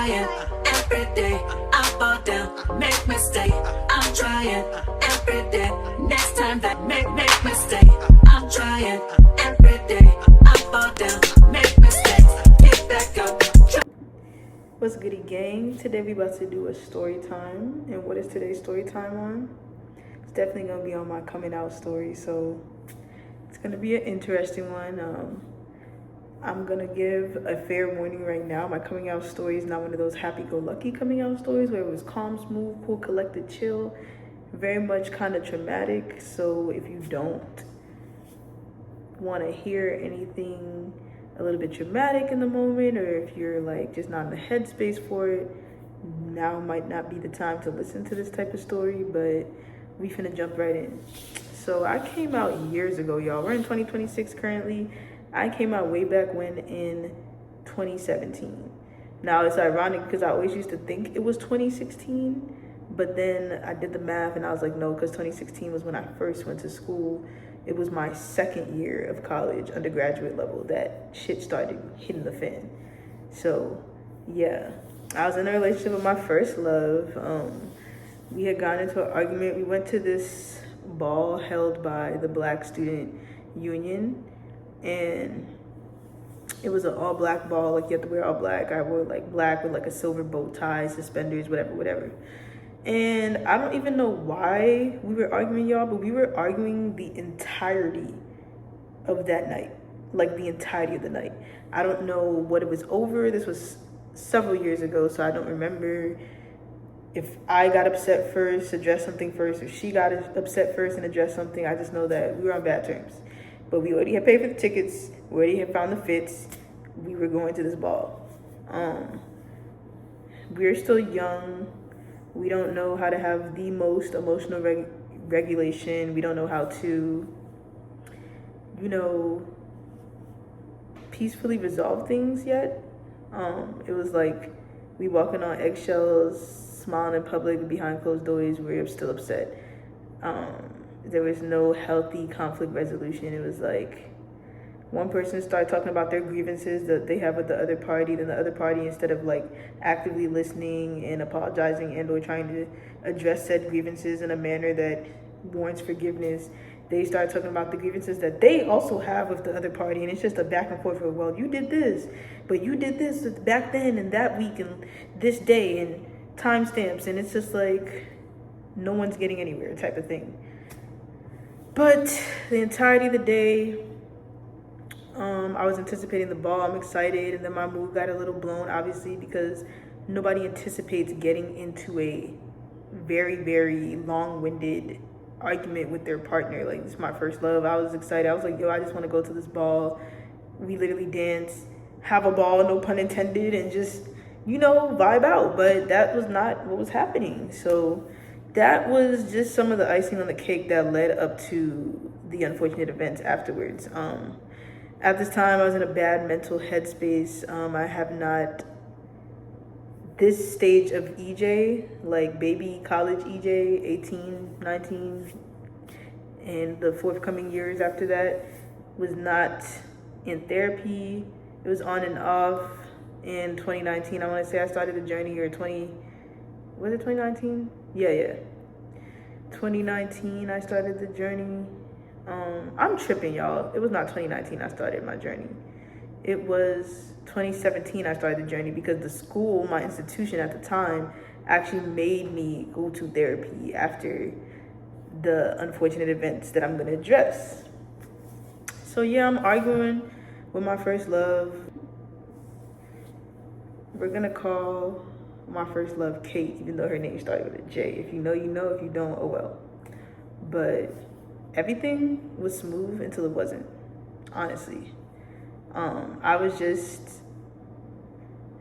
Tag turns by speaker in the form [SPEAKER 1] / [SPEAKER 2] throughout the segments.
[SPEAKER 1] trying every day. I fall down, make mistake. I'm trying every day. Next time that make mistake. I'm trying every day. I fall down, make mistakes. Get back up.
[SPEAKER 2] What's goody gang? Today we about to do a story time. And what is today's story time on? It's definitely gonna be on my coming out story, so it's gonna be an interesting one. I'm gonna give a fair warning right now. My coming out story is not one of those happy-go-lucky coming out stories where it was calm, smooth, cool, collected, chill. Very much kind of traumatic. So if you don't want to hear anything a little bit traumatic in the moment, or if you're like just not in the headspace for it, now might not be the time to listen to this type of story. But we finna jump right in. So I came out years ago, y'all. We're in 2026 currently. I came out way back when in 2017. Now it's ironic because I always used to think it was 2016, but then I did the math and I was like, no, because 2016 was when I first went to school. It was my second year of college, undergraduate level, that shit started hitting the fan. So yeah, I was in a relationship with my first love. We had gone into an argument. We went to this ball held by the Black Student Union, and it was an all black ball. Like, you have to wear all black. I wore like black with like a silver bow tie, suspenders, whatever. And I don't even know why we were arguing, y'all, but we were arguing the entirety of that night. Like, the entirety of the night. I don't know what it was over. This was several years ago, so I don't remember if I got upset first, addressed something first, or she got upset first and addressed something. I just know that we were on bad terms. But we already had paid for the tickets. We already had found the fits. We were going to this ball. We're still young. We don't know how to have the most emotional regulation. We don't know how to, peacefully resolve things yet. It was like we walking on eggshells, smiling in public, behind closed doors. We were still upset. There was no healthy conflict resolution. It was like one person started talking about their grievances that they have with the other party, then the other party, instead of like actively listening and apologizing and or trying to address said grievances in a manner that warrants forgiveness, they started talking about the grievances that they also have with the other party. And it's just a back and forth of, well, you did this, but you did this back then and that week and this day and timestamps. And it's just like no one's getting anywhere type of thing. But the entirety of the day, I was anticipating the ball. I'm excited, and then my mood got a little blown, obviously, because nobody anticipates getting into a very, very long-winded argument with their partner. Like, this is my first love. I was excited. I was like, yo, I just want to go to this ball. We literally dance, have a ball, no pun intended, and just, vibe out. But that was not what was happening. So that was just some of the icing on the cake that led up to the unfortunate events afterwards. At this time, I was in a bad mental headspace. I have not, this stage of EJ, like baby college EJ, 18, 19, and the forthcoming years after that, was not in therapy. It was on and off. In 2019, I want to say I started the journey, or was it 2019? Yeah. 2019, I started the journey. I'm tripping, y'all. It was not 2019 I started my journey. It was 2017 I started the journey, because the school, my institution at the time, actually made me go to therapy after the unfortunate events that I'm going to address. So yeah, I'm arguing with my first love. We're going to call my first love Kate, even though her name started with a J. If you know, you know. If you don't, oh well. But everything was smooth until it wasn't, honestly. I was just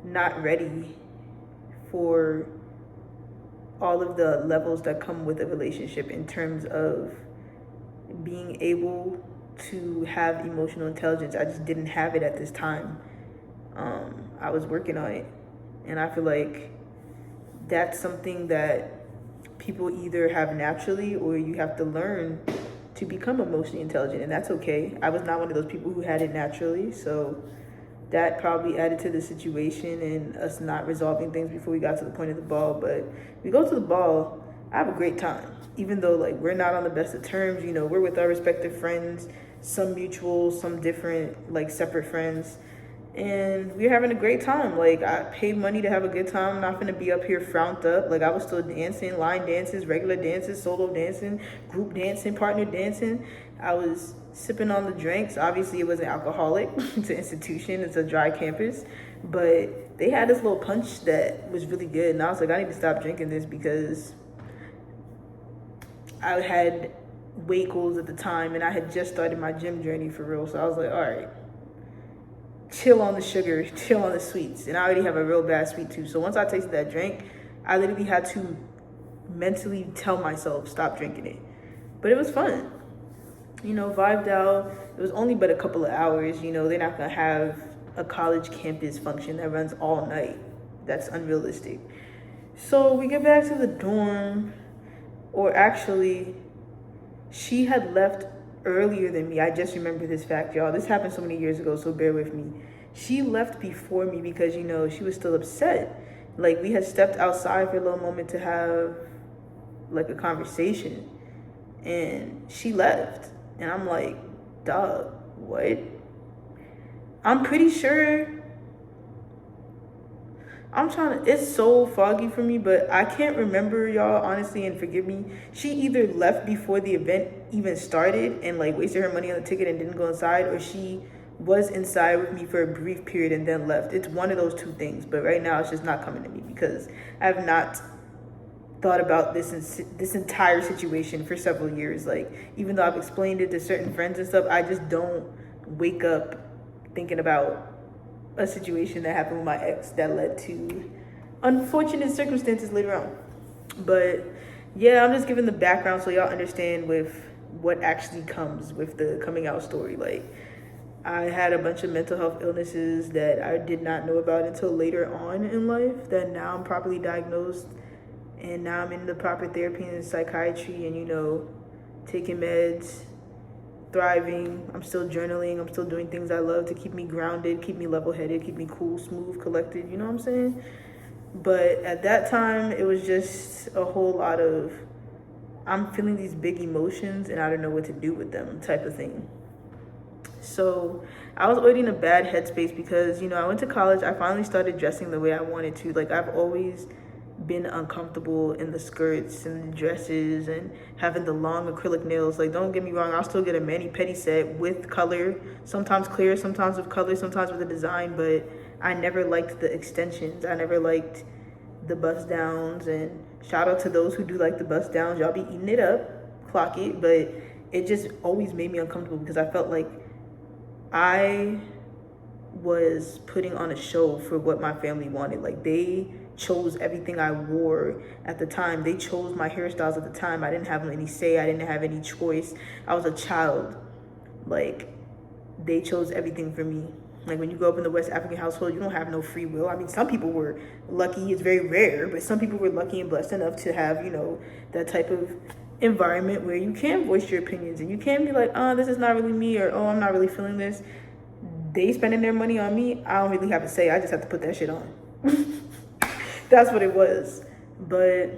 [SPEAKER 2] not ready for all of the levels that come with a relationship in terms of being able to have emotional intelligence. I just didn't have it at this time. I was working on it, and I feel like that's something that people either have naturally or you have to learn to become emotionally intelligent, and that's okay. I was not one of those people who had it naturally, so that probably added to the situation and us not resolving things before we got to the point of the ball. But we go to the ball, I have a great time. Even though like we're not on the best of terms, you know, we're with our respective friends, some mutual, some different, like separate friends. And we're having a great time. Like I paid money to have a good time. I'm not gonna be up here frowned up. Like I was still dancing, line dances, regular dances, solo dancing, group dancing, partner dancing. I was sipping on the drinks. Obviously it wasn't alcoholic. It's an institution, it's a dry campus. But they had this little punch that was really good. And I was like, I need to stop drinking this because I had weight goals at the time and I had just started my gym journey for real. So I was like, all right, chill on the sugar, chill on the sweets. And I already have a real bad sweet tooth. So once I tasted that drink, I literally had to mentally tell myself, stop drinking it. But it was fun. You know, vibed out. It was only but a couple of hours. You know, they're not going to have a college campus function that runs all night. That's unrealistic. So we get back to the dorm, or actually, she had left earlier than me. I just remember this fact, y'all. This happened so many years ago, so bear with me. She left before me because, you know, she was still upset. Like, we had stepped outside for a little moment to have, like, a conversation. And she left. And I'm like, dog, what? I'm pretty sure... it's so foggy for me, but I can't remember, y'all, honestly, and forgive me. She either left before the event even started and like wasted her money on the ticket and didn't go inside, or she was inside with me for a brief period and then left. It's one of those two things, but right now it's just not coming to me because I have not thought about this entire situation for several years. Like, even though I've explained it to certain friends and stuff, I just don't wake up thinking about a situation that happened with my ex that led to unfortunate circumstances later on. But yeah, I'm just giving the background so y'all understand with what actually comes with the coming out story. Like, I had a bunch of mental health illnesses that I did not know about until later on in life, that now I'm properly diagnosed, and now I'm in the proper therapy and psychiatry and, you know, taking meds, thriving. I'm still journaling. I'm still doing things I love to keep me grounded, keep me level-headed, keep me cool, smooth, collected. You know what I'm saying? But at that time, it was just a whole lot of, I'm feeling these big emotions and I don't know what to do with them type of thing. So I was already in a bad headspace because, you know, I went to college. I finally started dressing the way I wanted to. Like, I've always been uncomfortable in the skirts and the dresses and having the long acrylic nails. Like, don't get me wrong, I'll still get a mani-pedi set with color, sometimes clear, sometimes with color, sometimes with a design, but I never liked the extensions. I never liked the bust downs, and shout out to those who do like the bust downs. Y'all be eating it up, clock it, but it just always made me uncomfortable because I felt like I was putting on a show for what my family wanted. Like, they chose everything I wore at the time. They chose my hairstyles at the time. I didn't have any say. I didn't have any choice. I was a child. Like, they chose everything for me. Like, when you grow up in the West African household, you don't have no free will. I mean, some people were lucky. It's very rare, but some people were lucky and blessed enough to have, you know, that type of environment where you can voice your opinions and you can be like, oh, this is not really me, or oh, I'm not really feeling this. They spending their money on me. I don't really have to say. I just have to put that shit on. That's what it was. But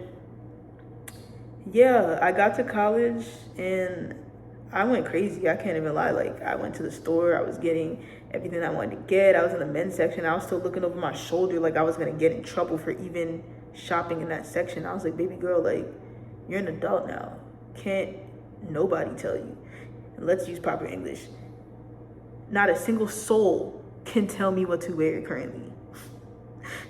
[SPEAKER 2] yeah, I got to college and I went crazy. I can't even lie. Like, I went to the store. I was getting everything I wanted to get. I was in the men's section. I was still looking over my shoulder like I was going to get in trouble for even shopping in that section. I was like, baby girl, like, you're an adult now. Can't nobody tell you. And let's use proper English. Not a single soul can tell me what to wear currently.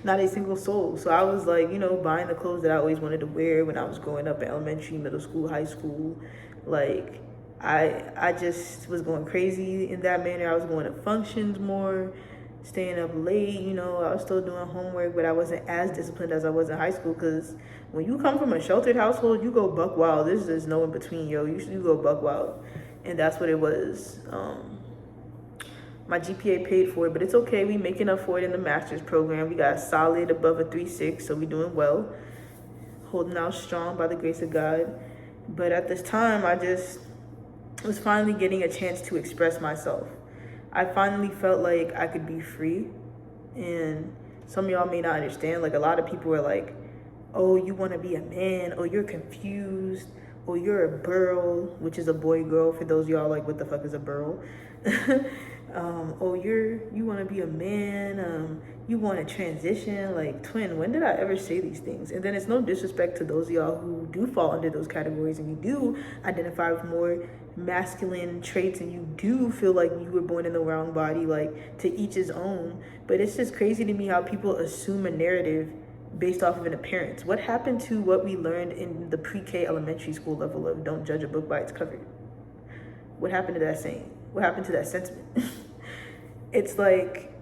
[SPEAKER 2] Not a single soul. So I was like, you know, buying the clothes that I always wanted to wear when I was growing up in elementary, middle school, high school. Like, I just was going crazy in that manner. I was going to functions more, staying up late, you know. I was still doing homework, but I wasn't as disciplined as I was in high school, because when you come from a sheltered household, you go buck wild. There's no in between, yo. You go buck wild. And that's what it was. My GPA paid for it, but it's okay. We making up for it in the master's program. We got solid above a 3.6, so we doing well. Holding out strong by the grace of God. But at this time, I just was finally getting a chance to express myself. I finally felt like I could be free. And some of y'all may not understand. Like, a lot of people are like, oh, you want to be a man, oh, you're confused, oh, you're a burl, which is a boy girl for those of y'all like, what the fuck is a burl? Oh, you want to be a man, you want to transition. Like, twin, when did I ever say these things? And then it's no disrespect to those of y'all who do fall under those categories and you do identify with more masculine traits and you do feel like you were born in the wrong body. Like, to each his own. But it's just crazy to me how people assume a narrative based off of an appearance. What happened to what we learned in the pre-K elementary school level of don't judge a book by its cover? What happened to that saying? What happened to that sentiment? It's like,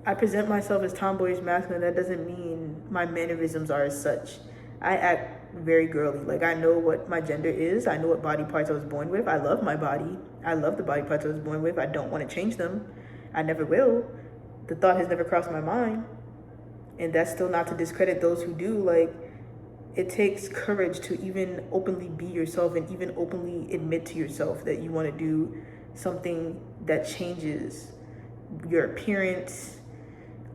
[SPEAKER 2] I present myself as tomboyish masculine. That doesn't mean my mannerisms are as such. I act very girly. Like, I know what my gender is. I know what body parts I was born with. I love my body. I love the body parts I was born with. I don't want to change them. I never will. The thought has never crossed my mind. And that's still not to discredit those who do. Like, it takes courage to even openly be yourself and even openly admit to yourself that you want to do something that changes your appearance,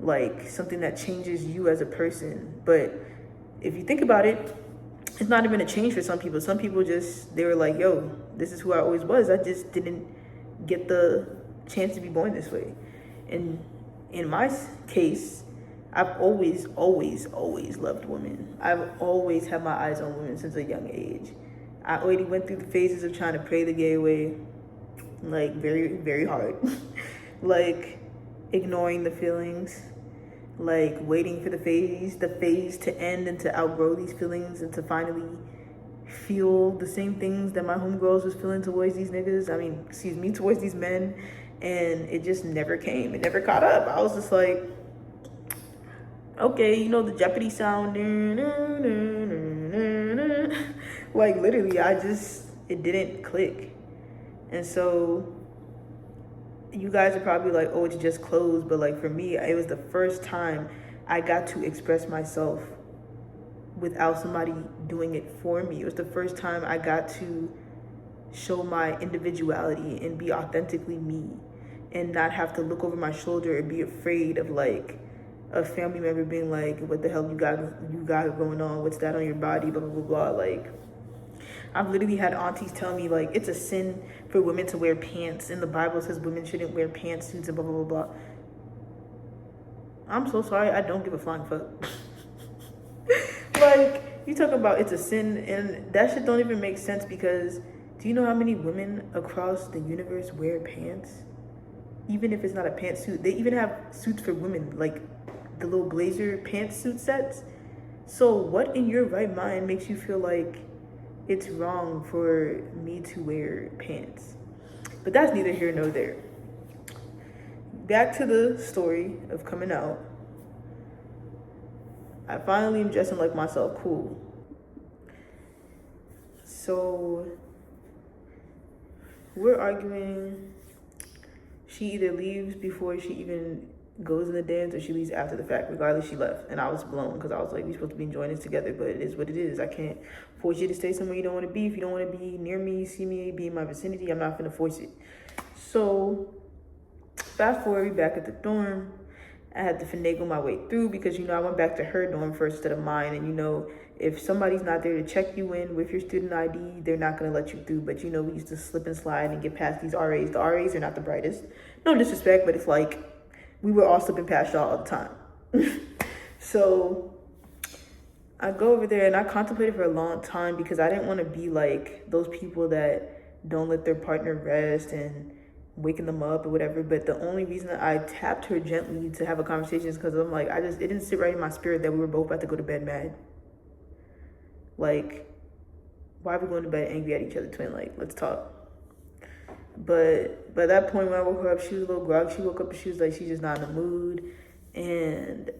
[SPEAKER 2] like something that changes you as a person. But if you think about it, it's not even a change for some people. Some people just, they were like, yo, this is who I always was. I just didn't get the chance to be born this way. And in my case, I've always loved women. I've always had my eyes on women since a young age. I already went through the phases of trying to pray the gay way, like very, very hard. Like ignoring the feelings, like waiting for the phase to end and to outgrow these feelings and to finally feel the same things that my homegirls was feeling towards these niggas. Towards these men. And it just never came. It never caught up. I was just like, okay, you know the Jeopardy sound. Like, literally, it didn't click. And so you guys are probably like, oh, it's just clothes. But like, for me, it was the first time I got to express myself without somebody doing it for me. It was the first time I got to show my individuality and be authentically me and not have to look over my shoulder and be afraid of like a family member being like, what the hell you got going on? What's that on your body? Blah, blah, blah, blah. Like, I've literally had aunties tell me like, it's a sin for women to wear pants. And the Bible says women shouldn't wear pantsuits and blah, blah, blah, blah. I'm so sorry. I don't give a flying fuck. Like, you talk about it's a sin, and that shit don't even make sense, because do you know how many women across the universe wear pants? Even if it's not a pantsuit. They even have suits for women, like the little blazer pantsuit sets. So what in your right mind makes you feel like it's wrong for me to wear pants? But that's neither here nor there. Back to the story of coming out. I finally am dressing like myself. Cool. So we're arguing. She either leaves before she even goes in the dance, or she leaves after the fact. Regardless, she left. And I was blown, because I was like, we're supposed to be enjoying this together, but it is what it is. I can't force you to stay somewhere you don't want to be. If you don't want to be near me, see me, be in my vicinity, I'm not going to force it. So fast forward, we back at the dorm. I had to finagle my way through, because, you know, I went back to her dorm first instead of mine. And, you know, if somebody's not there to check you in with your student ID, they're not going to let you through. But, you know, we used to slip and slide and get past these RAs. The RAs are not the brightest. No disrespect, but it's like we were all slipping past y'all all the time. So I go over there and I contemplated for a long time, because I didn't want to be like those people that don't let their partner rest and waking them up or whatever. But the only reason I tapped her gently to have a conversation is because I'm like, it didn't sit right in my spirit that we were both about to go to bed mad. Like, why are we going to bed angry at each other, twin? Like, let's talk. But by that point, when I woke her up, she was a little groggy. She woke up and she was like, she's just not in the mood. And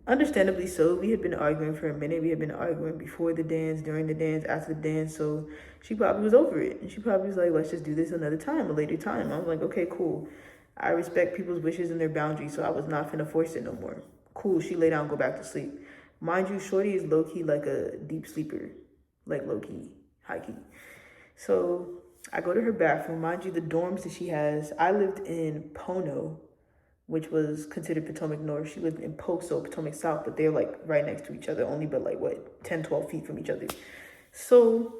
[SPEAKER 2] understandably so. We had been arguing for a minute. We had been arguing before the dance, during the dance, after the dance. So she probably was over it. And she probably was like, let's just do this another time, a later time. I was like, okay, cool. I respect people's wishes and their boundaries, so I was not finna force it no more. Cool, she lay down and go back to sleep. Mind you, shorty is low-key like a deep sleeper. Like low-key, high-key. So I go to her bathroom. Mind you, the dorms that she has, I lived in Pono, which was considered Potomac North. She lived in Poso, Potomac South, but they're like right next to each other, only but like what, 10, 12 feet from each other. So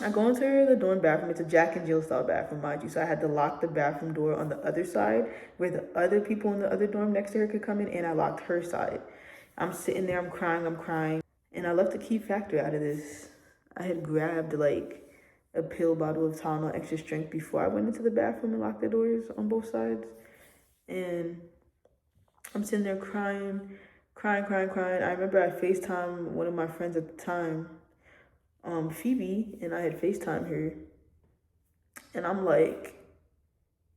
[SPEAKER 2] I go into the dorm bathroom. It's a Jack and Jill style bathroom, mind you. So I had to lock the bathroom door on the other side where the other people in the other dorm next to her could come in, and I locked her side. I'm sitting there, I'm crying. And I left the key factor out of this. I had grabbed like a pill bottle of Tylenol extra strength before I went into the bathroom and locked the doors on both sides. And I'm sitting there crying. I remember I FaceTimed one of my friends at the time, Phoebe, and I had FaceTimed her. And I'm like,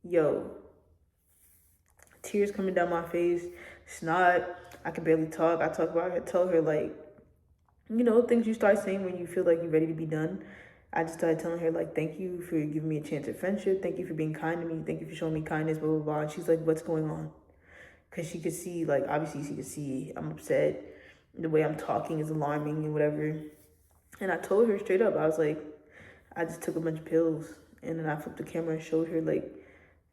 [SPEAKER 2] yo, tears coming down my face, snot, I can barely talk. I tell her like, you know, things you start saying when you feel like you're ready to be done. I just started telling her like, thank you for giving me a chance at friendship. Thank you for being kind to me. Thank you for showing me kindness, blah, blah, blah. And she's like, what's going on? Because she could see, like, obviously she could see I'm upset. The way I'm talking is alarming and whatever. And I told her straight up, I was like, I just took a bunch of pills. And then I flipped the camera and showed her like,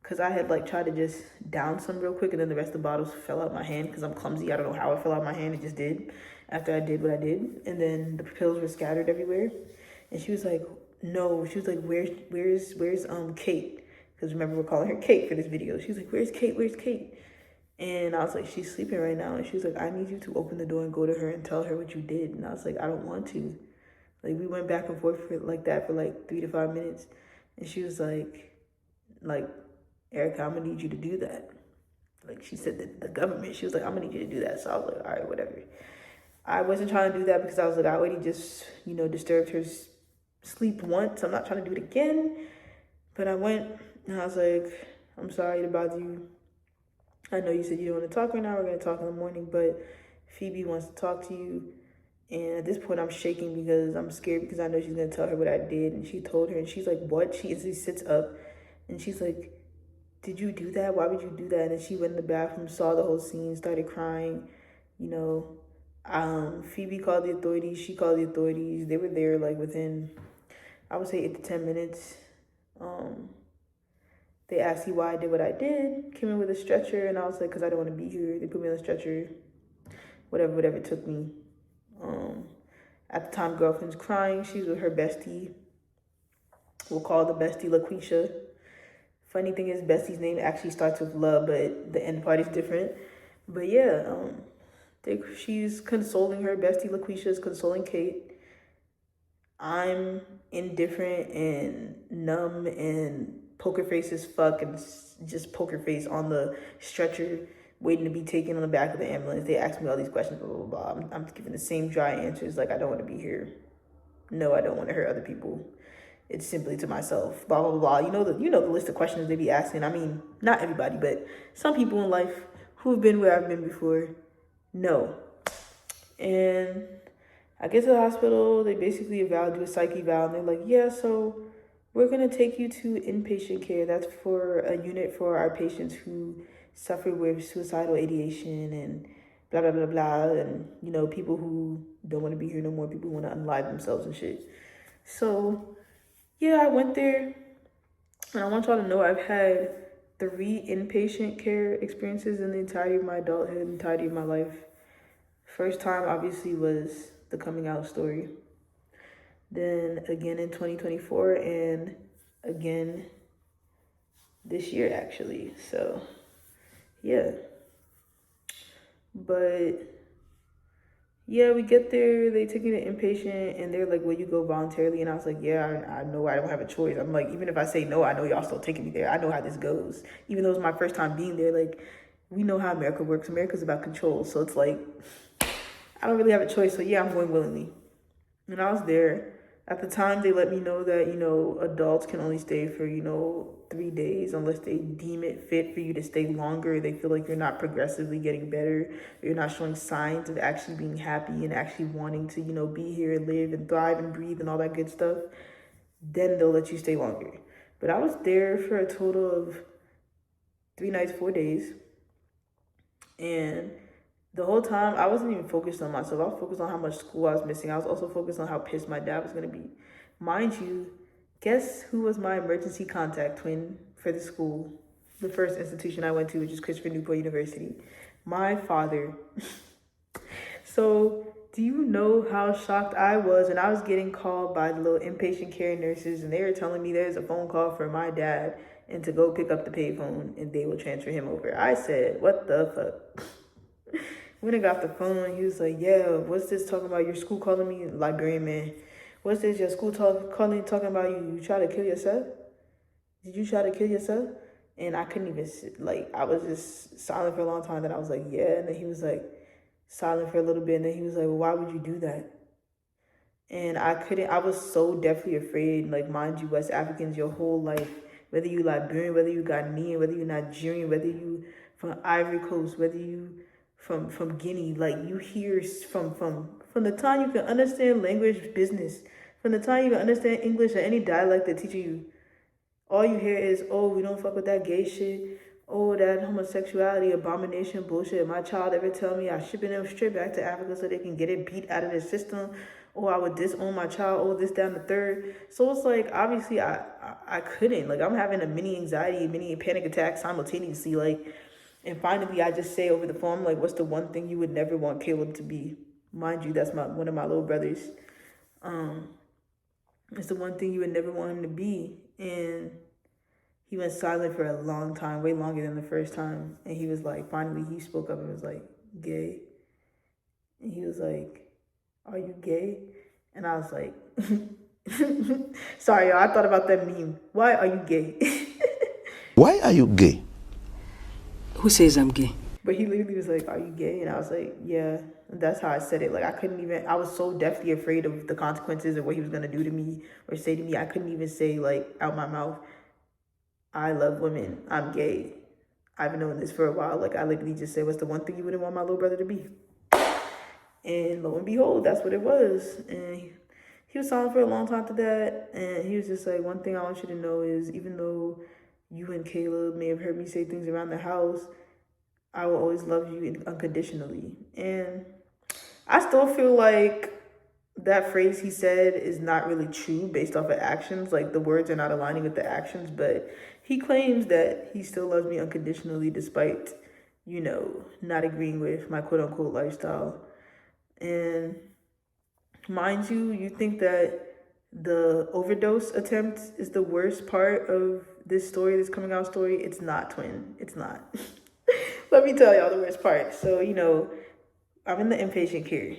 [SPEAKER 2] because I had like tried to just down some real quick, and then the rest of the bottles fell out my hand because I'm clumsy. I don't know how it fell out my hand. It just did after I did what I did. And then the pills were scattered everywhere. And she was like, no. She was like, where's Kate? Because remember, we're calling her Kate for this video. She was like, where's Kate? And I was like, she's sleeping right now. And she was like, I need you to open the door and go to her and tell her what you did. And I was like, I don't want to. Like, we went back and forth like that for like 3 to 5 minutes. And she was like, Erica, I'm gonna need you to do that. Like, she said that the government, she was like, I'm gonna need you to do that. So I was like, all right, whatever. I wasn't trying to do that because I was like, I already just, disturbed her sleep once. I'm not trying to do it again. But I went and I was like, I'm sorry to bother you. I know you said you don't want to talk right now. We're going to talk in the morning, but Phoebe wants to talk to you. And at this point, I'm shaking because I'm scared because I know she's going to tell her what I did. And she told her, and she's like, what? She instantly sits up and she's like, did you do that? Why would you do that? And then she went in the bathroom, saw the whole scene, started crying. Phoebe called the authorities. She called the authorities. They were there like within, I would say 8 to 10 minutes. They asked me why I did what I did, came in with a stretcher, and I was like, because I don't want to be here. They put me on a stretcher, whatever it took me. At the time, girlfriend's crying. She's with her bestie. We'll call the bestie LaQuisha. Funny thing is, bestie's name actually starts with love, but the end part is different. But yeah, she's consoling her. Bestie LaQuisha is consoling Kate. I'm indifferent and numb and poker face as fuck, and just poker face on the stretcher waiting to be taken on the back of the ambulance. They asked me all these questions, blah, blah, blah. I'm giving the same dry answers, like, I don't want to be here. No, I don't want to hurt other people. It's simply to myself, blah, blah, blah. You know the list of questions they be asking. I mean, not everybody, but some people in life who have been where I've been before know. And I get to the hospital, they basically do a psych eval, and they're like, yeah, so we're going to take you to inpatient care. That's for a unit for our patients who suffer with suicidal ideation and blah, blah, blah, blah. And, people who don't want to be here no more, people who want to unalive themselves and shit. So, yeah, I went there. And I want y'all to know I've had 3 inpatient care experiences in the entirety of my adulthood, entirety of my life. First time, obviously, was the coming out story. Then again in 2024 and again this year, actually. So, yeah. But, yeah, we get there. They take me to inpatient and they're like, will you go voluntarily? And I was like, yeah, I know I don't have a choice. I'm like, even if I say no, I know y'all still taking me there. I know how this goes. Even though it's my first time being there, like, we know how America works. America's about control. So it's like, I don't really have a choice. So, yeah, I'm going willingly. And I was there. At the time, they let me know that, adults can only stay for, 3 days unless they deem it fit for you to stay longer. They feel like you're not progressively getting better. Or you're not showing signs of actually being happy and actually wanting to, be here and live and thrive and breathe and all that good stuff. Then they'll let you stay longer. But I was there for a total of 3 nights, 4 days. And the whole time, I wasn't even focused on myself. I was focused on how much school I was missing. I was also focused on how pissed my dad was going to be. Mind you, Guess who was my emergency contact twin for the school? The first institution I went to, which is Christopher Newport University. My father. So, do you know how shocked I was when I was getting called by the little inpatient care nurses and they were telling me there's a phone call for my dad and to go pick up the payphone and they will transfer him over? I said, what the fuck? When I got the phone, he was like, yeah, what's this talking about? Your school calling me? Librarian man. What's this? Your school talking about you try to kill yourself? Did you try to kill yourself? And I couldn't even, like, I was just silent for a long time. Then I was like, yeah. And then he was like, silent for a little bit. And then he was like, well, why would you do that? And I was so deathly afraid. Like, mind you, West Africans, your whole life, whether you Liberian, whether you Ghanaian, whether you Nigerian, whether you from Ivory Coast, whether you from Guinea, like, you hear from the time you can understand language business, from the time you can understand English or any dialect that teaches you, all you hear is, oh, we don't fuck with that gay shit. Oh, that homosexuality, abomination, bullshit. If my child ever tell me I shipping them straight back to Africa so they can get it beat out of their system, or I would disown my child, oh, this, down the third. So it's like, obviously, I couldn't. Like, I'm having a mini anxiety, mini panic attack simultaneously. Like, and finally, I just say over the phone, like, what's the one thing you would never want Caleb to be? Mind you, that's one of my little brothers. It's the one thing you would never want him to be. And he went silent for a long time, way longer than the first time. And he was like, finally, he spoke up and was like, gay. And he was like, are you gay? And I was like, sorry, y'all, I thought about that meme. Why are you gay?
[SPEAKER 3] Why are you gay?
[SPEAKER 4] Who says I'm gay?
[SPEAKER 2] But he literally was like, are you gay? And I was like, yeah. And that's how I said it. Like, I was so deathly afraid of the consequences of what he was going to do to me or say to me. I couldn't even say, like, out my mouth, I love women, I'm gay. I've known this for a while. Like, I literally just said, what's the one thing you wouldn't want my little brother to be? And lo and behold, that's what it was. And he was silent for a long time after that. And he was just like, one thing I want you to know is, even though you and Caleb may have heard me say things around the house, I will always love you unconditionally. And I still feel like that phrase he said is not really true based off of actions. Like, the words are not aligning with the actions, but he claims that he still loves me unconditionally despite, you know, not agreeing with my quote unquote lifestyle. And mind you, you think that the overdose attempt is the worst part of this story, this coming out story. It's not, twin. It's not. Let me tell y'all the worst part. So, you know, I'm in the inpatient care.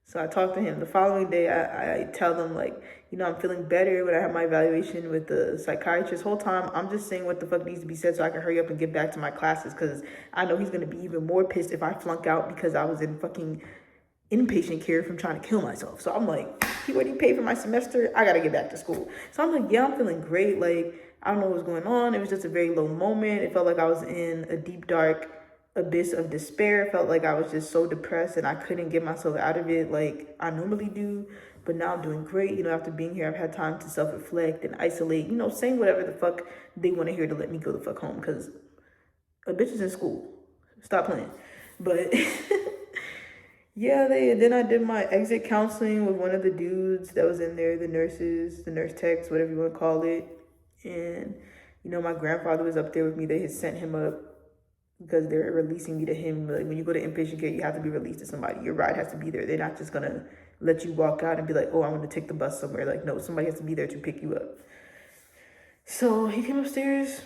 [SPEAKER 2] So I talked to him. The following day, I tell them, like, you know, I'm feeling better when I have my evaluation with the psychiatrist. Whole time, I'm just saying what the fuck needs to be said so I can hurry up and get back to my classes, because I know he's going to be even more pissed if I flunk out because I was in fucking inpatient care from trying to kill myself. So I'm like, he already paid for my semester. I got to get back to school. So I'm like, yeah, I'm feeling great. Like, I don't know what's going on. It was just a very low moment. It felt like I was in a deep, dark abyss of despair. It felt like I was just so depressed and I couldn't get myself out of it like I normally do. But now I'm doing great. You know, after being here, I've had time to self-reflect and isolate, you know, saying whatever the fuck they want to hear to let me go the fuck home, because a bitch is in school. Stop playing. But yeah, then I did my exit counseling with one of the dudes that was in there, the nurses, the nurse techs, whatever you want to call it. And, you know, my grandfather was up there with me. They had sent him up because they're releasing me to him. Like, when you go to inpatient care, you have to be released to somebody. Your ride has to be there. They're not just going to let you walk out and be like, oh, I'm going to take the bus somewhere. Like, no, somebody has to be there to pick you up. So he came upstairs.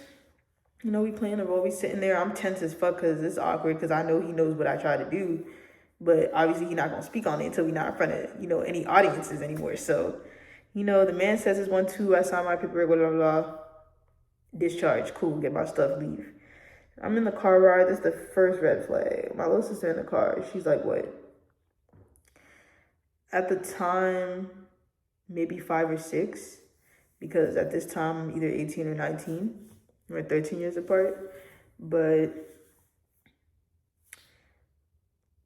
[SPEAKER 2] You know, we playing a role. We sitting there. I'm tense as fuck because it's awkward because I know he knows what I try to do. But obviously, he's not going to speak on it until we're not in front of, you know, any audiences anymore. So, you know, the man says it's 1-2. I sign my paperwork, blah, blah, blah. Discharge. Cool. Get my stuff. Leave. I'm in the car ride. This is the first red flag. My little sister in the car. She's like, what? At the time, maybe 5 or 6. Because at this time, I'm either 18 or 19. We're 13 years apart. But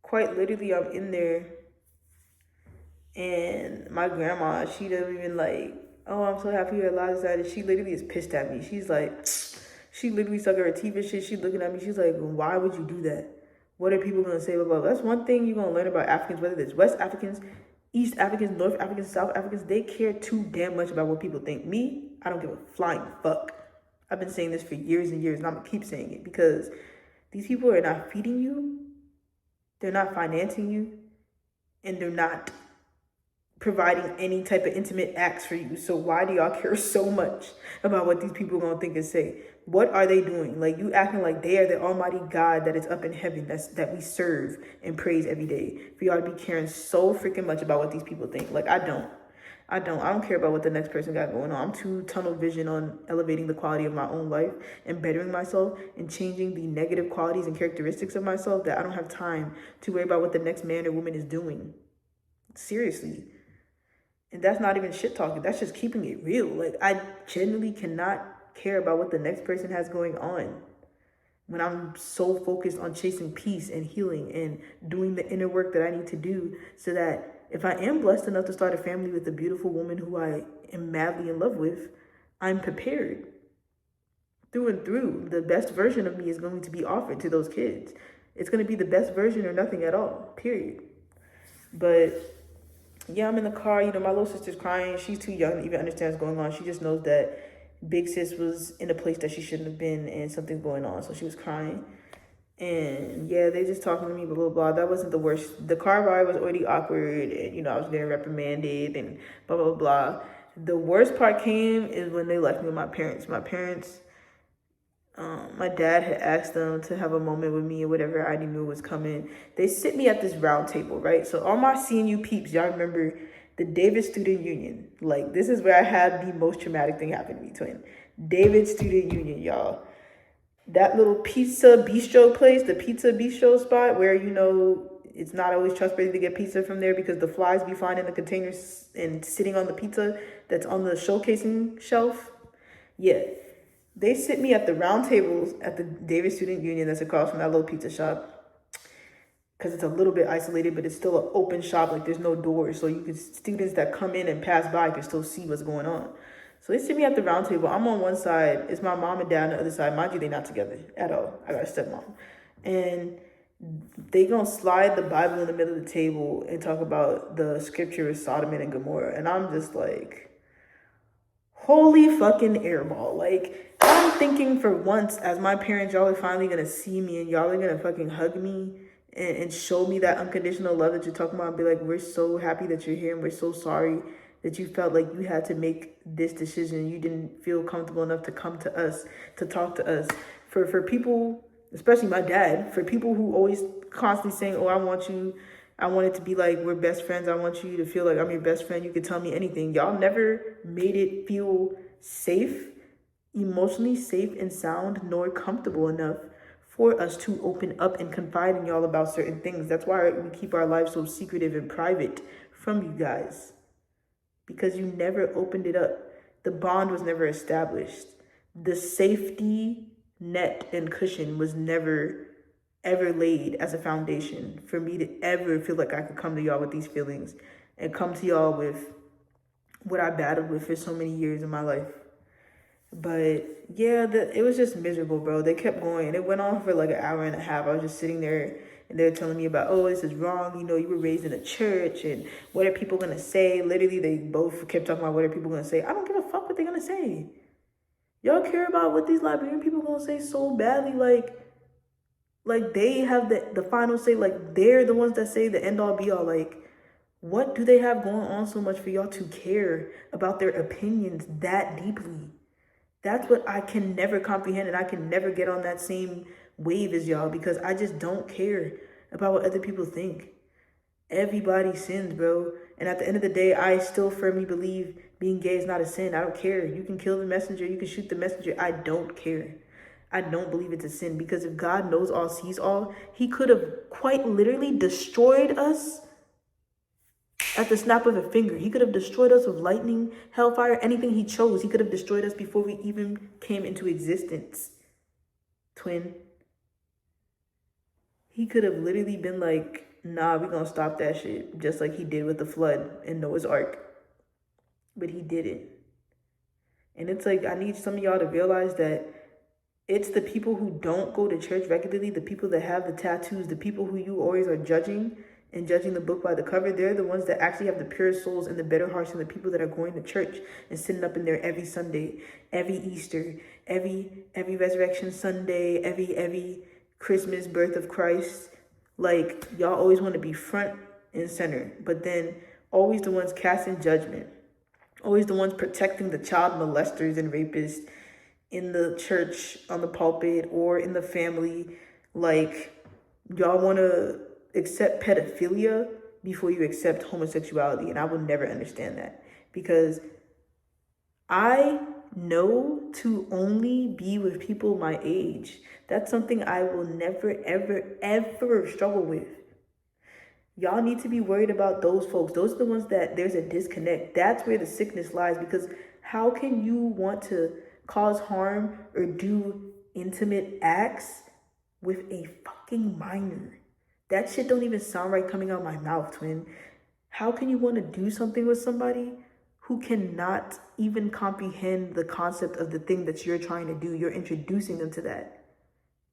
[SPEAKER 2] quite literally, I'm in there. And my grandma, she doesn't even like, oh, I'm so happy you're alive. She literally is pissed at me. She's like, she literally stuck her teeth and shit. She's looking at me. She's like, why would you do that? What are people going to say about that? That's one thing you're going to learn about Africans, whether it's West Africans, East Africans, North Africans, South Africans, they care too damn much about what people think. Me, I don't give a flying fuck. I've been saying this for years and years, and I'm gonna keep saying it because these people are not feeding you, they're not financing you, and they're not providing any type of intimate acts for you. So why do y'all care so much about what these people are gonna think and say? What are they doing? Like, you acting like they are the almighty God that is up in heaven, that we serve and praise every day. For y'all to be caring so freaking much about what these people think. Like, I don't care about what the next person got going on. I'm too tunnel vision on elevating the quality of my own life and bettering myself and changing the negative qualities and characteristics of myself that I don't have time to worry about what the next man or woman is doing. Seriously. And that's not even shit talking. That's just keeping it real. Like, I genuinely cannot care about what the next person has going on when I'm so focused on chasing peace and healing and doing the inner work that I need to do so that if I am blessed enough to start a family with a beautiful woman who I am madly in love with, I'm prepared through and through. The best version of me is going to be offered to those kids. It's going to be the best version or nothing at all, period. But yeah, I'm in the car. You know, my little sister's crying. She's too young to even understand what's going on. She just knows that big sis was in a place that she shouldn't have been and something's going on. So she was crying. And yeah, they just talking to me, blah, blah, blah. That wasn't the worst. The car ride was already awkward. And, you know, I was getting reprimanded and blah, blah, blah. The worst part came is when they left me with my parents. My dad had asked them to have a moment with me or whatever. I already knew was coming. They sit me at this round table, right? So all my CNU peeps, y'all remember the David Student Union. Like, this is where I had the most traumatic thing happen to me, twin. David Student Union, y'all. That little pizza bistro place, the pizza bistro spot where, you know, it's not always trustworthy to get pizza from there because the flies be flying in the containers and sitting on the pizza that's on the showcasing shelf. Yeah. They sit me at the round tables at the David Student Union that's across from that little pizza shop because it's a little bit isolated, but it's still an open shop. Like, there's no doors, so you can, students that come in and pass by can still see what's going on. So they sit me at the round table. I'm on one side. It's my mom and dad on the other side. Mind you, they're not together at all. I got a stepmom. And they gonna slide the Bible in the middle of the table and talk about the scripture of Sodom and Gomorrah. And I'm just like, holy fucking airball. Like, I'm thinking for once, as my parents, y'all are finally gonna see me and y'all are gonna fucking hug me and show me that unconditional love that you're talking about and be like, we're so happy that you're here and we're so sorry that you felt like you had to make this decision. You didn't feel comfortable enough to come to us, to talk to us. For people, especially my dad, for people who always constantly saying, oh, I want it to be like we're best friends. I want you to feel like I'm your best friend. You can tell me anything. Y'all never made it feel safe, emotionally safe and sound, nor comfortable enough for us to open up and confide in y'all about certain things. That's why we keep our lives so secretive and private from you guys, because you never opened it up. The bond was never established. The safety net and cushion was never ever laid as a foundation for me to ever feel like I could come to y'all with these feelings and come to y'all with what I battled with for so many years in my life. But yeah, it was just miserable, bro. They kept going. It went on for like an hour and a half. I was just sitting there and they're telling me about, oh, this is wrong. You know, you were raised in a church and what are people going to say? Literally, they both kept talking about what are people going to say. I don't give a fuck what they're going to say. Y'all care about what these Liberian people going to say so badly. Like they have the final say. Like, they're the ones that say the end all be all. Like, what do they have going on so much for y'all to care about their opinions that deeply? That's what I can never comprehend, and I can never get on that same wave as y'all because I just don't care about what other people think. Everybody sins, bro. And at the end of the day, I still firmly believe being gay is not a sin. I don't care. You can kill the messenger. You can shoot the messenger. I don't care. I don't believe it's a sin because if God knows all, sees all, he could have quite literally destroyed us at the snap of a finger. He could have destroyed us with lightning, hellfire, anything he chose. He could have destroyed us before we even came into existence. Twin. He could have literally been like, nah, we're gonna stop that shit. Just like he did with the flood in Noah's Ark. But he didn't. And it's like, I need some of y'all to realize that it's the people who don't go to church regularly, the people that have the tattoos, the people who you always are judging, and judging the book by the cover. They're the ones that actually have the purest souls and the better hearts than the people that are going to church and sitting up in there every Sunday, every Easter, every Resurrection Sunday, every Christmas, birth of Christ. Like, y'all always want to be front and center, but then always the ones casting judgment, always the ones protecting the child molesters and rapists in the church, on the pulpit, or in the family. Like, y'all want to accept pedophilia before you accept homosexuality, and I will never understand that, because I know to only be with people my age. That's something I will never, ever struggle with. Y'all need to be worried about those folks. Those are the ones that there's a disconnect. That's where the sickness lies, because how can you want to cause harm or do intimate acts with a fucking minor? That shit don't even sound right coming out my mouth, twin. How can you want to do something with somebody who cannot even comprehend the concept of the thing that you're trying to do? You're introducing them to that.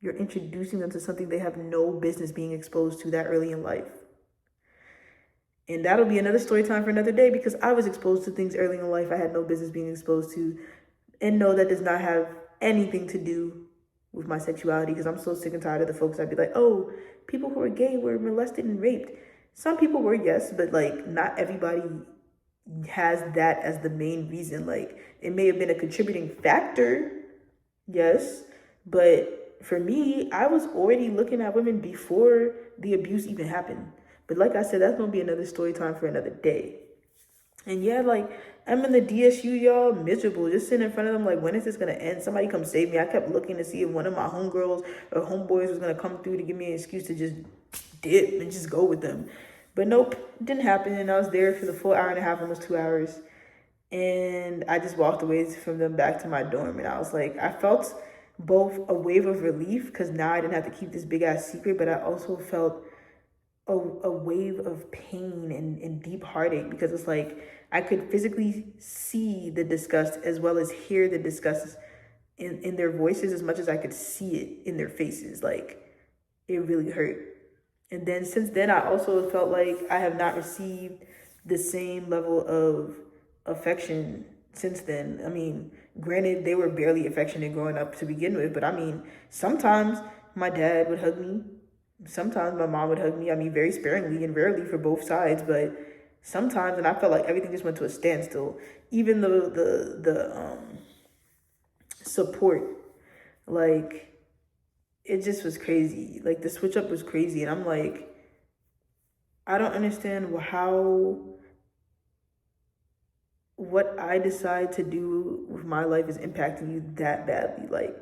[SPEAKER 2] You're introducing them to something they have no business being exposed to that early in life. And that'll be another story time for another day, because I was exposed to things early in life I had no business being exposed to. And no, that does not have anything to do with my sexuality, because I'm so sick and tired of the folks I'd be like, oh, people who are gay were molested and raped. Some people were, yes, but like not everybody has that as the main reason. Like, it may have been a contributing factor, yes, but for me, I was already looking at women before the abuse even happened. But like I said, that's gonna be another story time for another day. And yeah, like, I'm in the DSU, y'all, miserable, just sitting in front of them like, when is this gonna end? Somebody come save me. I kept looking to see if one of my homegirls or homeboys was gonna come through to give me an excuse to just dip and just go with them. But nope, it didn't happen. And I was there for the full hour and a half, almost 2 hours. And I just walked away from them back to my dorm. And I was like, I felt both a wave of relief, because now I didn't have to keep this big ass secret, but I also felt a wave of pain and deep heartache, because it's like I could physically see the disgust as well as hear the disgust in their voices as much as I could see it in their faces. Like, it really hurt. And then since then, I also felt like I have not received the same level of affection since then. I mean, granted, they were barely affectionate growing up to begin with, but I mean, sometimes my dad would hug me. Sometimes my mom would hug me. I mean, very sparingly and rarely for both sides, but sometimes, and I felt like everything just went to a standstill. Even the support, like, it just was crazy. Like, the switch up was crazy, and I'm like, I don't understand how what I decide to do with my life is impacting you that badly. Like,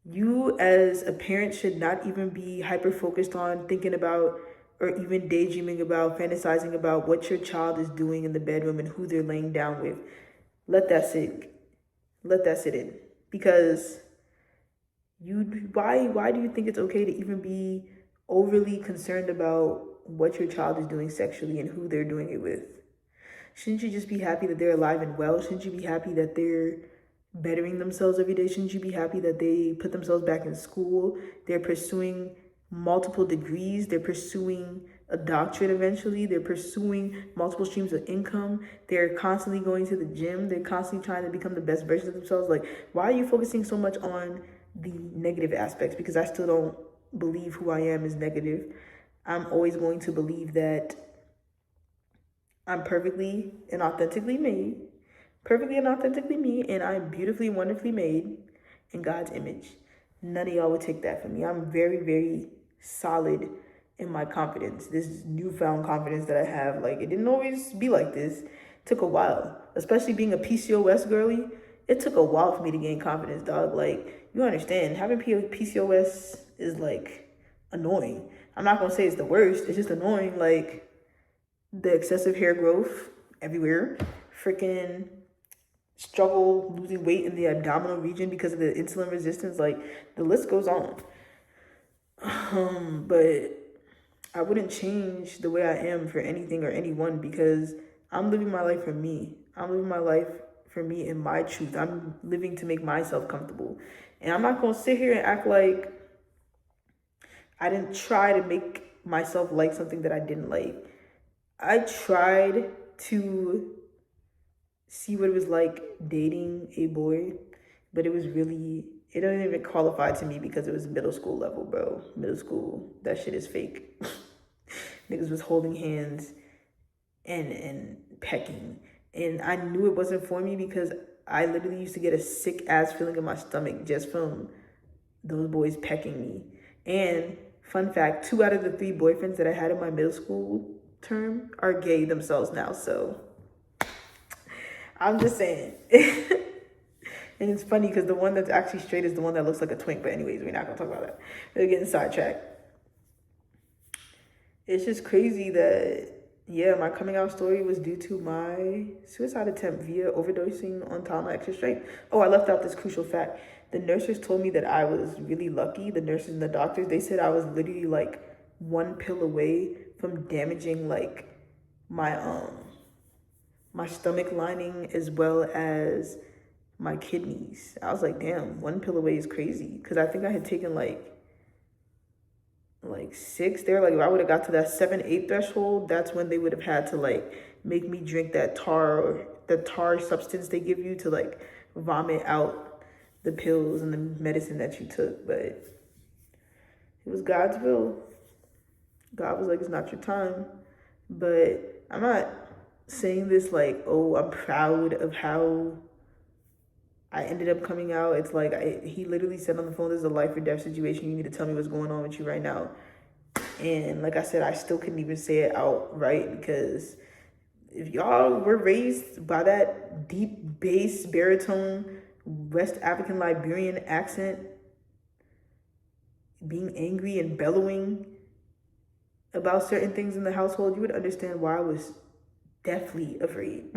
[SPEAKER 2] you as a parent should not even be hyper focused on thinking about or even daydreaming about, fantasizing about what your child is doing in the bedroom and who they're laying down with. Let that sit. Let that sit in. Because why do you think it's okay to even be overly concerned about what your child is doing sexually and who they're doing it with? Shouldn't you just be happy that they're alive and well? Shouldn't you be happy that they're bettering themselves every day? Shouldn't you be happy that they put themselves back in school? They're pursuing multiple degrees. They're pursuing a doctorate eventually. They're pursuing multiple streams of income. They're constantly going to the gym. They're constantly trying to become the best version of themselves. Like, why are you focusing so much on the negative aspects? Because I still don't believe who I am is negative. I'm always going to believe that I'm perfectly and authentically me, and I'm beautifully, wonderfully made in God's image. None of y'all would take that from me. I'm very, very solid in my confidence. This newfound confidence that I have, like, it didn't always be like this. It took a while, especially being a PCOS girly. It took a while for me to gain confidence, dog. Like, you understand, having PCOS is, like, annoying. I'm not gonna say it's the worst. It's just annoying. Like, the excessive hair growth everywhere, freaking struggle losing weight in the abdominal region because of the insulin resistance. Like, the list goes on. But I wouldn't change the way I am for anything or anyone, because I'm living my life for me. I'm living my life for me and my truth. I'm living to make myself comfortable. And I'm not going to sit here and act like I didn't try to make myself like something that I didn't like. I tried to see what it was like dating a boy, but it doesn't even qualify to me because it was middle school level, bro. Middle school, that shit is fake. Niggas was holding hands and pecking. And I knew it wasn't for me because I literally used to get a sick ass feeling in my stomach just from those boys pecking me. And fun fact, 2 out of the 3 boyfriends that I had in my middle school term are gay themselves now. So I'm just saying. And it's funny because the one that's actually straight is the one that looks like a twink. But anyways, we're not going to talk about that. We're getting sidetracked. It's just crazy that, yeah, my coming out story was due to my suicide attempt via overdosing on Tylenol extra strength. Oh, I left out this crucial fact. The nurses told me that I was really lucky. The nurses and the doctors, they said I was literally like 1 pill away from damaging like my stomach lining as well as my kidneys. I was like, damn, 1 pill away is crazy. Because I think I had taken like 6. They're like, if I would have got to that 7-8 threshold, that's when they would have had to like make me drink that tar substance they give you to like vomit out the pills and the medicine that you took. But it was God's will. God was like, it's not your time. But I'm not saying this like, oh, I'm proud of how I ended up coming out. It's like, he literally said on the phone, there's a life or death situation. You need to tell me what's going on with you right now. And like I said, I still couldn't even say it outright because if y'all were raised by that deep bass baritone West African Liberian accent, being angry and bellowing about certain things in the household, you would understand why I was deathly afraid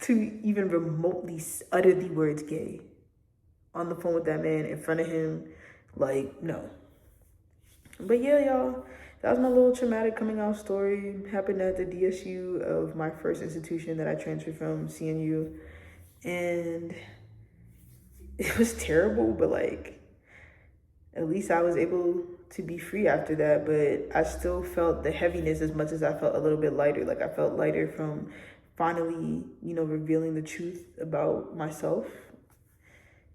[SPEAKER 2] to even remotely utter the words gay on the phone with that man in front of him. Like, no. But yeah, y'all, that was my little traumatic coming out story. Happened at the DSU of my first institution that I transferred from, CNU. And it was terrible, but like, at least I was able to be free after that. But I still felt the heaviness as much as I felt a little bit lighter. Like, I felt lighter from finally, revealing the truth about myself.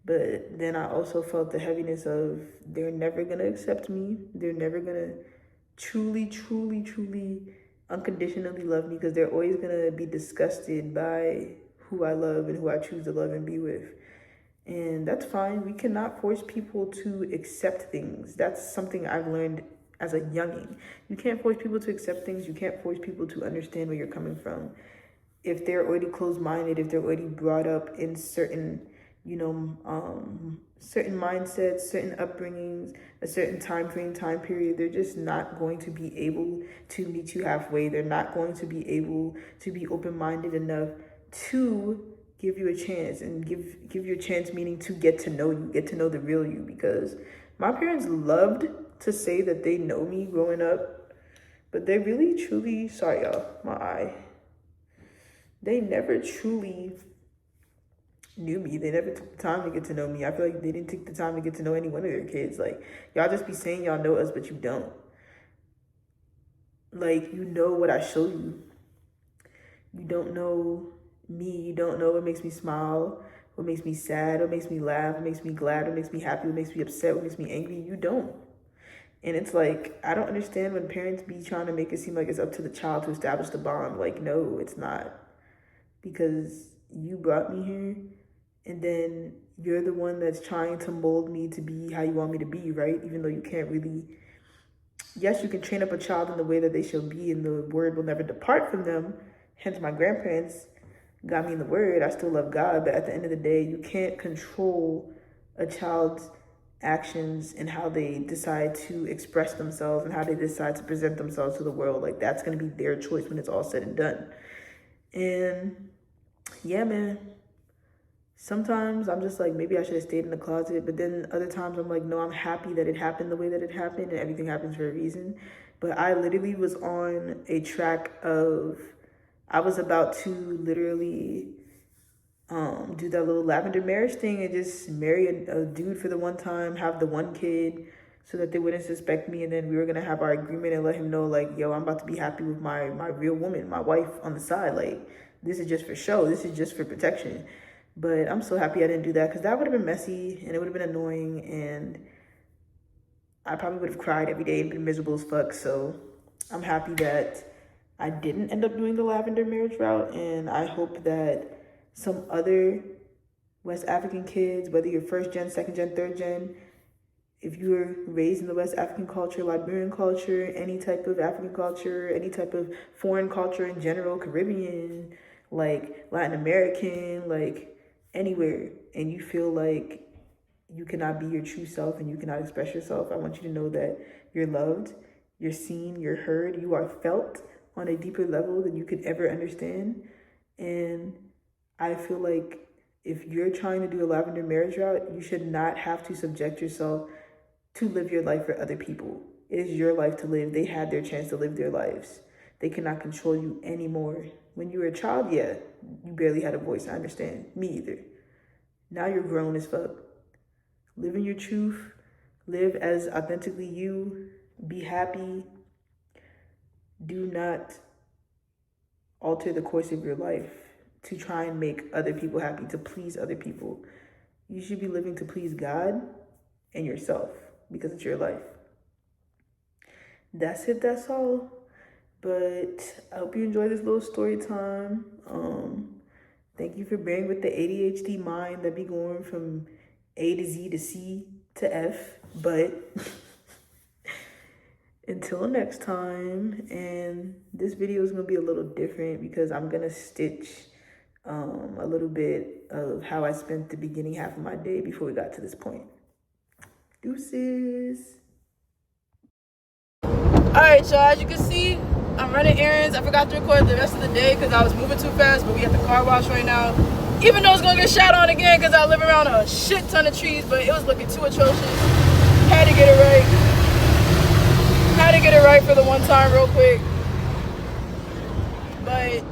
[SPEAKER 2] But then I also felt the heaviness of they're never going to accept me. They're never going to truly, truly, truly unconditionally love me because they're always going to be disgusted by who I love and who I choose to love and be with. And that's fine. We cannot force people to accept things. That's something I've learned as a youngin'. You can't force people to accept things. You can't force people to understand where you're coming from. If they're already closed-minded, if they're already brought up in certain certain mindsets, certain upbringings, a certain time frame, time period, they're just not going to be able to meet you halfway. They're not going to be able to be open-minded enough to give you a chance, and give you a chance, meaning to get to know you, get to know the real you. Because my parents loved to say that they know me growing up, but they really, truly, sorry y'all, my eye, they never truly knew me. They never took the time to get to know me. I feel like they didn't take the time to get to know any one of their kids. Like, y'all just be saying y'all know us, but you don't. Like, you know what I show you. You don't know me. You don't know what makes me smile, what makes me sad, what makes me laugh, what makes me glad, what makes me happy, what makes me upset, what makes me angry. You don't. And it's like, I don't understand when parents be trying to make it seem like it's up to the child to establish the bond. Like, no, it's not. Because you brought me here, and then you're the one that's trying to mold me to be how you want me to be, right? Even though you can't really, yes, you can train up a child in the way that they shall be, and the word will never depart from them. Hence, my grandparents got me in the word. I still love God, but at the end of the day, you can't control a child's actions and how they decide to express themselves and how they decide to present themselves to the world. Like, that's going to be their choice when it's all said and done. And yeah, man, sometimes I'm just like, maybe I should have stayed in the closet. But then other times I'm like, no, I'm happy that it happened the way that it happened, and everything happens for a reason. But I literally was on a track of, I was about to literally do that little lavender marriage thing and just marry a dude for the one time, have the one kid, so that they wouldn't suspect me. And then we were gonna have our agreement and let him know, like, yo, I'm about to be happy with my real woman, my wife on the side. Like, this is just for show. This is just for protection. But I'm so happy I didn't do that, because that would have been messy and it would have been annoying, and I probably would have cried every day and been miserable as fuck. So I'm happy that I didn't end up doing the lavender marriage route, and I hope that some other West African kids, whether you're first gen, second gen, third gen, if you were raised in the West African culture, Liberian culture, any type of African culture, any type of foreign culture in general, Caribbean, like Latin American, like anywhere, and you feel like you cannot be your true self and you cannot express yourself, I want you to know that you're loved, you're seen, you're heard, you are felt on a deeper level than you could ever understand. And I feel like if you're trying to do a lavender marriage route, you should not have to subject yourself to live your life for other people. It is your life to live. They had their chance to live their lives. They cannot control you anymore. When you were a child, yeah, you barely had a voice. I understand. Me either. Now you're grown as fuck. Live in your truth. Live as authentically you. Be happy. Do not alter the course of your life to try and make other people happy, to please other people. You should be living to please God and yourself, because it's your life. That's it, that's all. But I hope you enjoy this little story time. Thank you for bearing with the ADHD mind that be going from A to Z to C to F. But until next time, and this video is gonna be a little different because I'm gonna stitch a little bit of how I spent the beginning half of my day before we got to this point. Deuces.
[SPEAKER 5] Alright, y'all, as you can see, I'm running errands. I forgot to record the rest of the day because I was moving too fast, but we at the car wash right now. Even though it's gonna get shot on again because I live around a shit ton of trees, but it was looking too atrocious. Had to get it right. Had to get it right for the one time real quick. But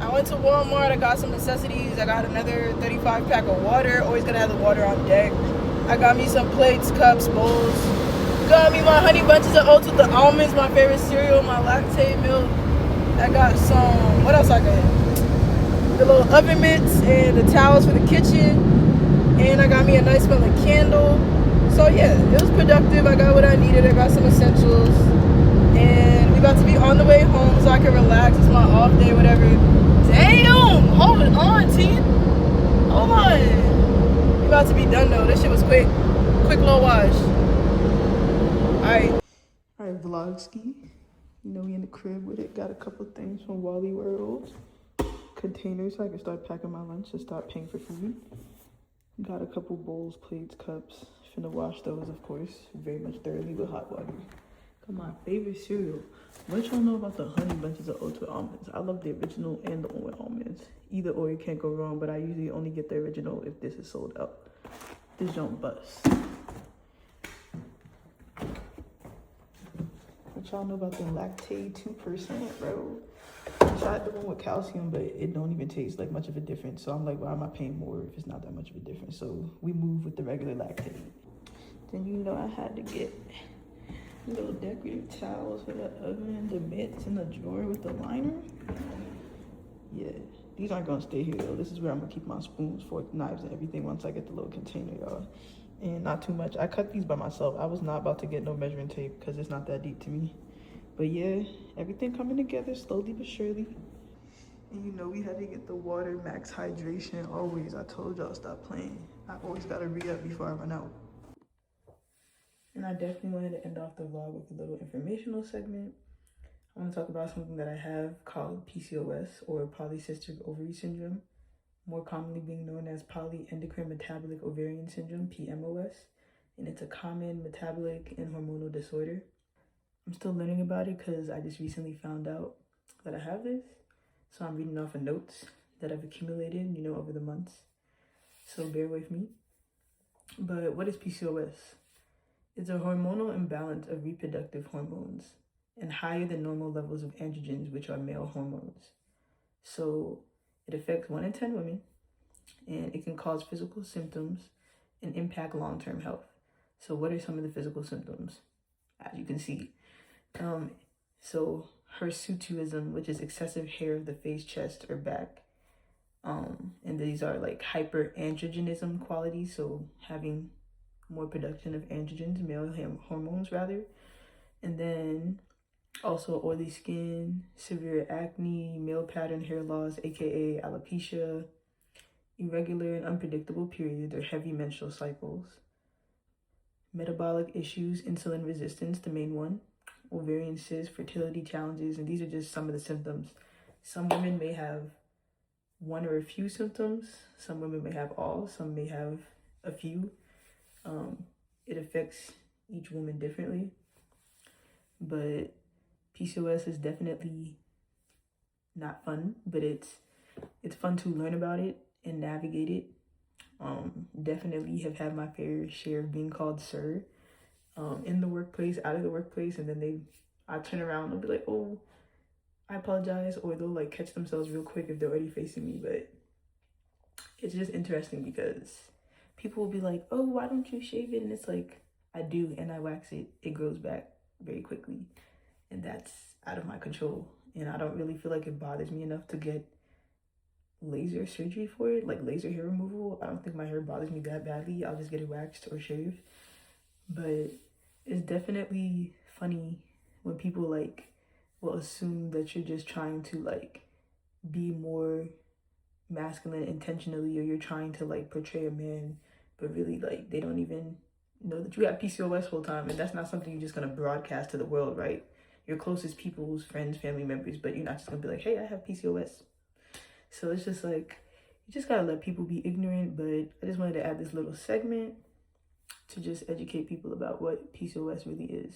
[SPEAKER 5] I went to Walmart, I got some necessities. I got another 35 pack of water. Always gotta have the water on deck. I got me some plates, cups, bowls. Got me my honey bunches of oats with the almonds, my favorite cereal, my lactate milk. I got some, what else I got? The little oven mitts and the towels for the kitchen. And I got me a nice smelling candle. So yeah, it was productive. I got what I needed. I got some essentials. And we about to be on the way home so I can relax. It's my off day, whatever. Damn! Hold on, T. Hold on. We about to be done though. This shit was quick. Quick little wash. Alright,
[SPEAKER 2] Vlogski. You know, we in the crib with it. Got a couple things from Wally World. Containers so I can start packing my lunch and start paying for food. Got a couple bowls, plates, cups. Finna wash those, of course, very much thoroughly with hot water. Got my favorite cereal. What y'all know about the honey bunches of oats with almonds? I love the original and the one with almonds. Either or, you can't go wrong, but I usually only get the original if this is sold out. This don't bust. What y'all know about the lactate 2%, bro? I tried the one with calcium, but it don't even taste like much of a difference. So I'm like, why am I paying more if it's not that much of a difference? So we move with the regular lactate. Then you know I had to get little decorative towels for the oven, the mitts in the drawer with the liner. Yeah, these aren't gonna stay here though. This is where I'm gonna keep my spoons, forks, knives, and everything once I get the little container, y'all. And not too much. I cut these by myself. I was not about to get no measuring tape because it's not that deep to me. But yeah, everything coming together slowly but surely. And you know we had to get the water max hydration always. I told y'all stop playing. I always gotta re-up before I run out. And I definitely wanted to end off the vlog with a little informational segment. I want to talk about something that I have called PCOS, or polycystic ovary syndrome, more commonly being known as polyendocrine metabolic ovarian syndrome, PMOS, and it's a common metabolic and hormonal disorder. I'm still learning about it because I just recently found out that I have this. So I'm reading off of notes that I've accumulated, over the months. So bear with me. But what is PCOS? It's a hormonal imbalance of reproductive hormones and higher than normal levels of androgens, which are male hormones. So it affects 1 in 10 women, and it can cause physical symptoms and impact long-term health. So what are some of the physical symptoms? As you can see, so hirsutism, which is excessive hair of the face, chest, or back. And these are like hyperandrogenism qualities, so having more production of androgens, male hormones rather. And then also oily skin, severe acne, male pattern hair loss, aka alopecia, irregular and unpredictable periods or heavy menstrual cycles, metabolic issues, insulin resistance, the main one, ovarian cysts, fertility challenges, and these are just some of the symptoms. Some women may have one or a few symptoms, some women may have all, some may have a few. It affects each woman differently, but PCOS is definitely not fun, but it's fun to learn about it and navigate it. Definitely have had my fair share of being called sir, in the workplace, out of the workplace, and then I turn around and they'll be like, oh, I apologize, or they'll like catch themselves real quick if they're already facing me. But it's just interesting because people will be like, oh, why don't you shave it? And it's like, I do, and I wax it, it grows back very quickly, and that's out of my control. And I don't really feel like it bothers me enough to get laser surgery for it, like laser hair removal. I don't think my hair bothers me that badly. I'll just get it waxed or shaved. But it's definitely funny when people like will assume that you're just trying to like be more masculine intentionally, or you're trying to like portray a man, but really like they don't even know that you got PCOS whole time. And that's not something you're just gonna broadcast to the world, right? Your closest people's friends, family members, but you're not just gonna be like, hey, I have PCOS. So it's just like, you just gotta let people be ignorant. But I just wanted to add this little segment to just educate people about what PCOS really is.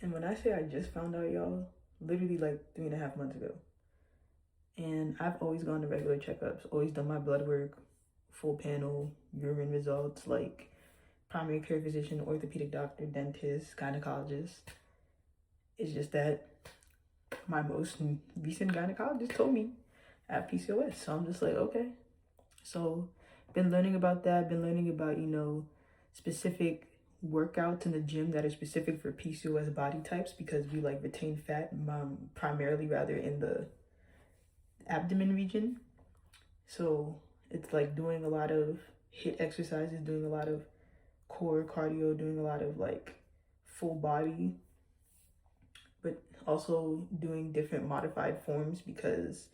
[SPEAKER 2] And when I say I just found out, y'all, literally like 3.5 months ago. And I've always gone to regular checkups, always done my blood work, full panel, urine results, like primary care physician, orthopedic doctor, dentist, gynecologist. It's just that my most recent gynecologist told me I have PCOS. So I'm just like, okay. So been learning about that, been learning about, you know, specific workouts in the gym that are specific for PCOS body types, because we like retain fat primarily rather in the abdomen region. So it's like doing a lot of HIIT exercises, doing a lot of core cardio, doing a lot of like full body, but also doing different modified forms, because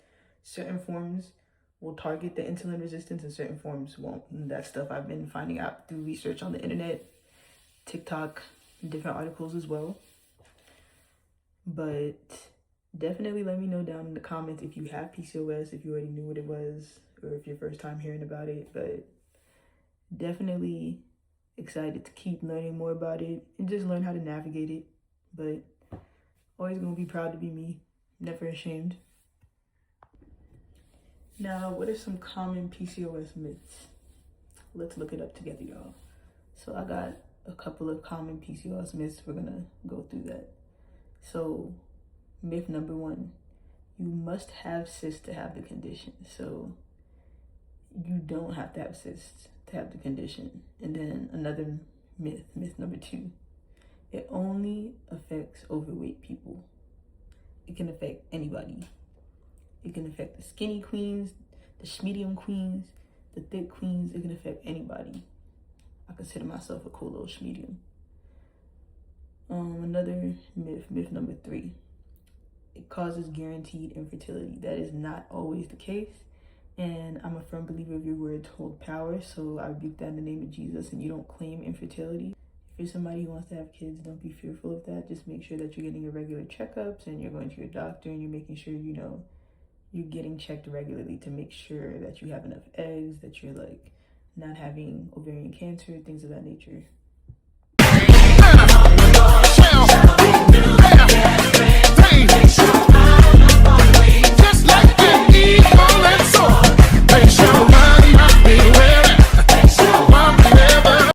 [SPEAKER 2] certain forms will target the insulin resistance and certain forms won't. And that stuff I've been finding out through research on the internet, TikTok, and different articles as well. But definitely let me know down in the comments if you have PCOS, if you already knew what it was, or if you're first time hearing about it. But definitely excited to keep learning more about it and just learn how to navigate it. But always gonna be proud to be me, never ashamed. Now, what are some common PCOS myths? Let's look it up together, y'all. So I got a couple of common PCOS myths. We're gonna go through that. So myth number 1, you must have cysts to have the condition. So you don't have to have cysts to have the condition. And then another myth number 2, it only affects overweight people. It can affect anybody. It can affect the skinny queens, the medium queens, the thick queens. It can affect anybody. I consider myself a cool little medium. Another myth number 3, it causes guaranteed infertility. That is not always the case. And I'm a firm believer of your words hold power. So I rebuke that in the name of Jesus, and you don't claim infertility. If you're somebody who wants to have kids, don't be fearful of that. Just make sure that you're getting your regular checkups and you're going to your doctor, and you're making sure, you know, you're getting checked regularly to make sure that you have enough eggs, that you're like not having ovarian cancer, things of that nature.